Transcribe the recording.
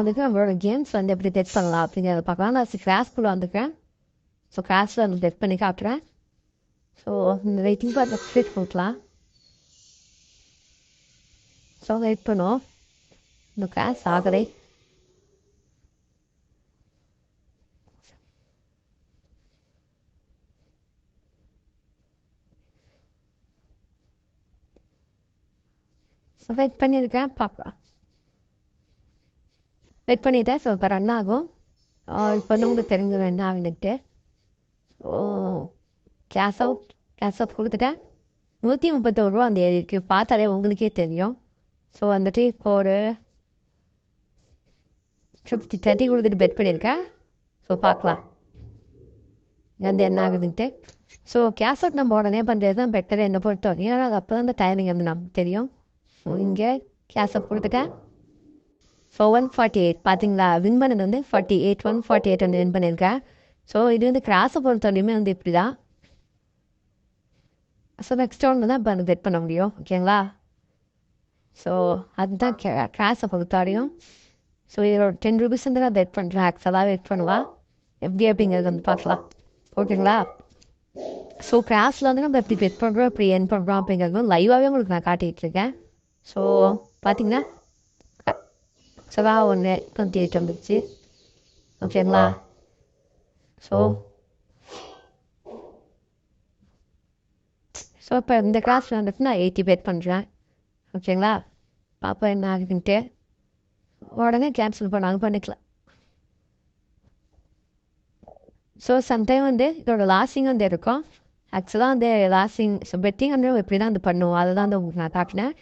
வந்துட்டு நம்மளோட கேம்ஸ் வந்து எப்படி டெஸ்ட் பண்ணலாம் அப்படிங்கிறத பார்க்கலாம். நான் கிளாஸ்க்குள்ளே வந்துக்கிறேன். ஸோ கிளாஸில் வந்து டெஸ்ட் பண்ணி காட்டுறேன். ஸோ இந்த வெயிட்டிங் பார்ட் ஸ்ட்ரீட் கொடுக்கலாம். ஸோ வெயிட் பண்ணுவோம். இந்த கிளாஸ் ஆகலை. ஸோ வெயிட் பண்ணியிருக்கேன், பார்க்கலாம். வெயிட் பண்ணிவிட்டேன். ஸோ இப்போ ரன் ஆகும். இப்போ வந்து உங்களுக்கு தெரிஞ்சிடும் என்ன ஆகுதுன்ட்டு. ஓ கேஷ் அவுட் கொடுத்துட்டேன். 131 அந்த ஏரிக்கு பார்த்தாலே உங்களுக்கே தெரியும். ஸோ வந்துட்டு இப்போ ஒரு 30 கொடுத்துட்டு பெட் பண்ணியிருக்கேன். ஸோ பார்க்கலாம் வந்து என்ன ஆகுதுன்ட்டு. ஸோ கேஷ் அவுட் நம்ம உடனே பண்ணுறது தான் பெட்டர் என்னை பொறுத்தவரை. ஏன்னா அது அப்போ தான் அந்த டைமிங் வந்து நமக்கு தெரியும். ஸோ இங்கே கேஷ் அவுட் கொடுத்துட்டேன். ஸோ 148 பார்த்தீங்களா, வின் பண்ணது வந்து 48 148 வந்து வின் பண்ணியிருக்கேன். ஸோ இது வந்து கிராஸை பொறுத்தவரையுமே வந்து இப்படி தான். ஸோ நெக்ஸ்ட் ரவுண்ட் தான் இப்போ பெட் பண்ண முடியும். ஓகேங்களா. ஸோ அதுதான் கிராஸை பொறுத்தவரையும். ஸோ இதோட 10 rupees வந்து நான் பெட் பண்ணுறேன். ஆக்சுவலாக வெயிட் பண்ணுவேன் எப்படி அப்படிங்கிறது வந்து பார்க்கலாம். ஓகேங்களா. ஸோ கிராஸில் வந்து நம்ம எப்படி பெட் பண்ணுறோம் எப்படி என் பண்ணுறோம் அப்படிங்கிறது லைவாகவே உங்களுக்கு நான் காட்டிகிட்டு இருக்கேன். ஸோ பார்த்தீங்கன்னா ஸோ 128 வந்துடுச்சு. ஓகேங்களா. ஸோ இப்போ இந்த கிளாஸில் வந்துட்டு நான் 80 பெட் பண்ணுறேன். ஓகேங்களா. பாப்பா என்ன ஆகுதுன்ட்டு உடனே கேன்சல் பண்ணாங்க பண்ணிக்கலாம். ஸோ சம்டைம் வந்து இதோட லாஸ்டிங் வந்து இருக்கும். ஆக்சுவலாக வந்து லாஸ்டிங் ஸோ பெட்டிங் வந்து எப்படி தான் வந்து பண்ணுவோம் அதை தான் வந்து உங்களுக்கு நான் காட்டினேன்.